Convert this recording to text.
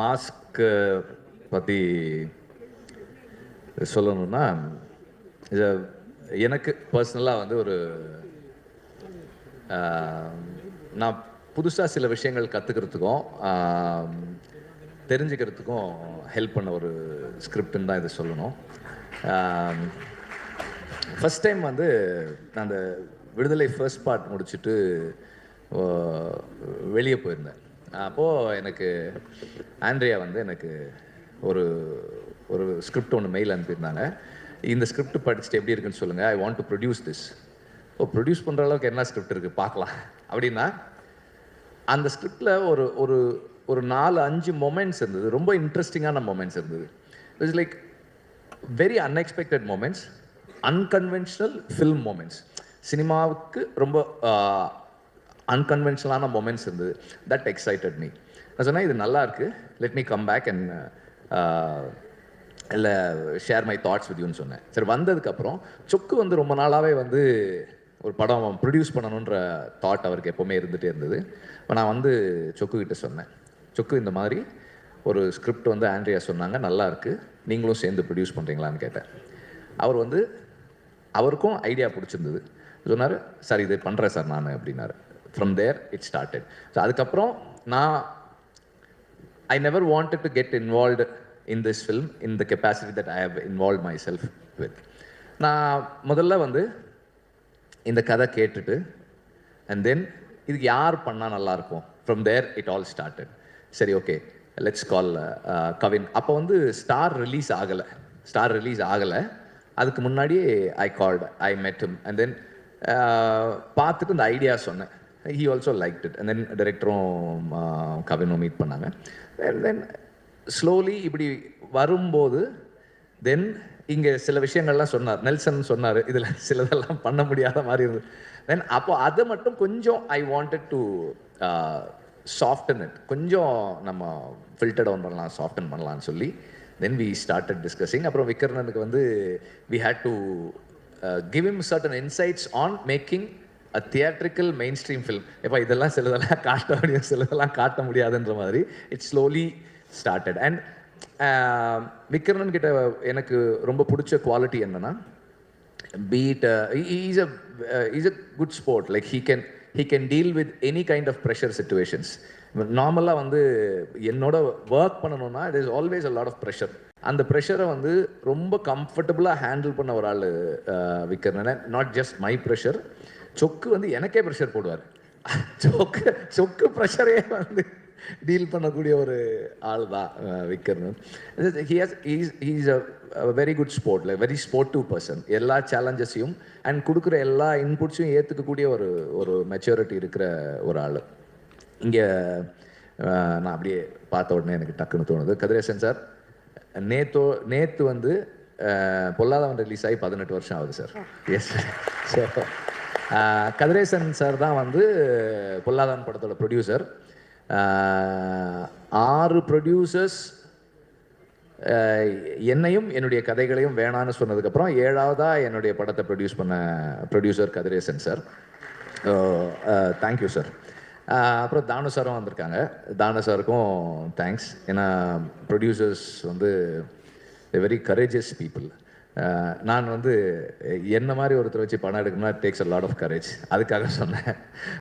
Mask பற்றி சொல்லணும்னா, இது எனக்கு பர்சனலாக வந்து ஒரு நான் புதுசாக சில விஷயங்கள் கற்றுக்கிறதுக்கும் தெரிஞ்சுக்கிறதுக்கும் ஹெல்ப் பண்ண ஒரு ஸ்கிரிப்டுன்னு தான் இதை சொல்லணும். ஃபஸ்ட் டைம் வந்து நான் அந்த விடுதலை ஃபர்ஸ்ட் பார்ட் முடிச்சுட்டு வெளியே போயிருந்தேன். அப்போது எனக்கு ஆண்ட்ரியா வந்து எனக்கு ஒரு ஒரு ஸ்கிரிப்ட் ஒன்று மெயில் அனுப்பியிருந்தாங்க. இந்த ஸ்கிரிப்ட் படிச்சுட்டு எப்படி இருக்குன்னு சொல்லுங்கள், I want to produce this. Produce பண்ணுற அளவுக்கு என்ன ஸ்கிரிப்ட் இருக்குது பார்க்கலாம் அப்படின்னா, அந்த ஸ்கிரிப்டில் ஒரு ஒரு ஒரு 4-5 மொமெண்ட்ஸ் இருந்தது. ரொம்ப இன்ட்ரெஸ்டிங்கான மொமெண்ட்ஸ் இருந்தது. It's like very unexpected moments, unconventional film moments. சினிமாவுக்கு ரொம்ப அன்கன்வென்ஷனலான மொமெண்ட்ஸ் இருந்தது. That excited me. நான் சொன்னேன், இது நல்லா இருக்குது, let me come back and இல்லை ஷேர் மை தாட்ஸ் வித் யூன்னு சொன்னேன். சரி, வந்ததுக்கப்புறம் சொக்கு வந்து ரொம்ப நாளாகவே வந்து ஒரு படம் ப்ரொடியூஸ் பண்ணணுன்ற தாட் அவருக்கு எப்போவுமே இருந்துகிட்டே இருந்தது. இப்போ நான் வந்து சொக்குக்கிட்ட சொன்னேன், சொக்கு இந்த மாதிரி ஒரு ஸ்கிரிப்ட் வந்து ஆண்ட்ரியா சொன்னாங்க, நல்லா இருக்குது, நீங்களும் சேர்ந்து ப்ரொடியூஸ் பண்ணுறீங்களான்னு கேட்டேன். அவர் வந்து அவருக்கும் ஐடியா பிடிச்சிருந்தது. சொன்னார், சார் இது பண்ணுறேன் சார் நான் அப்படின்னாரு. From there it started. So அதுக்கப்புறம் நான் I never wanted to get involved in this film in the capacity that I have involved myself with. நான் முதல்ல வந்து இந்த கதை கேட்டுட்டு and then இதுக்கு யார் பண்ணால் நல்லாயிருக்கும், from there it all started. சரி, ஓகே, லெட்ஸ் கால் கவின். அப்போ வந்து ஸ்டார் ரிலீஸ் ஆகலை. அதுக்கு முன்னாடியே ஐ met him and then பார்த்துட்டு இந்த ஐடியா சொன்னேன். he also liked it and then டைரக்டரும் கவினும் மீட் பண்ணாங்க. and then ஸ்லோலி இப்படி வரும்போது தென் இங்கே சில விஷயங்கள்லாம் சொன்னார், நெல்சன் சொன்னார், இதில் சிலதெல்லாம் பண்ண முடியாத மாதிரி இருந்தது. தென் அப்போ அதை மட்டும் கொஞ்சம் I wanted to soften it, கொஞ்சம் நம்ம ஃபில்டர் டவுன் பண்ணலாம், சாஃப்டன் பண்ணலான்னு சொல்லி தென் வி ஸ்டார்டட் டிஸ்கஸிங். அப்புறம் விக்ரனுக்கு வந்து we had to give him certain insights on making a theatrical mainstream film. எப்போ இதெல்லாம் சிலதெல்லாம் காட்ட முடியும், சிலதெல்லாம் காட்ட முடியாதுன்ற மாதிரி it's slowly started. And Vikraman கிட்ட எனக்கு ரொம்ப பிடிச்ச குவாலிட்டி என்னன்னா, பீட் he's a good sport, like he can deal with any kind of pressure situations. நார்மலாக வந்து என்னோட ஒர்க் பண்ணணும்னா it is always a lot of pressure. அந்த ப்ரெஷரை வந்து ரொம்ப கம்ஃபர்டபுளாக ஹேண்டில் பண்ண ஒரு ஆள் Vikraman. Not just my pressure, சொக்கு வந்து எனக்கே ப்ரெஷர் போடுவார். சொக்கு ப்ரெஷரே வந்து டீல் பண்ணக்கூடிய ஒரு ஆள் தான் Vikraman. He's a very good sport, like very sportive person. எல்லா சேலஞ்சஸையும் அண்ட் கொடுக்குற எல்லா இன்புட்ஸையும் ஏற்றுக்கக்கூடிய ஒரு மெச்சூரிட்டி இருக்கிற ஒரு ஆள். இங்கே நான் அப்படியே பார்த்த உடனே எனக்கு டக்குன்னு தோணுது, கதிரேசன் சார் நேற்று வந்து பொல்லாதவன் ரிலீஸ் ஆகி 18 வருஷம் ஆகுது sir. Yes, so Kathiresan sir தான் வந்து பொல்லாதவன் படத்தோட ப்ரொடியூசர். 6 ப்ரொடியூசர்ஸ் என்னையும் என்னுடைய கதைகளையும் வேணான்னு சொன்னதுக்கப்புறம் 7ஆவதாக என்னுடைய படத்தை ப்ரொடியூஸ் பண்ண producer Kathiresan sir. Thank you sir. அப்புறம் தானு சாரும் வந்திருக்காங்க. தானு சாருக்கும் தேங்க்ஸ். ஏன்னா ப்ரொடியூசர்ஸ் வந்து வெரி கரேஜியஸ் பீப்புள். நான் வந்து என்ன மாதிரி ஒருத்தர் வச்சு படம் எடுக்கணும்னா it takes a lot of courage. அதுக்காக சொன்னேன்.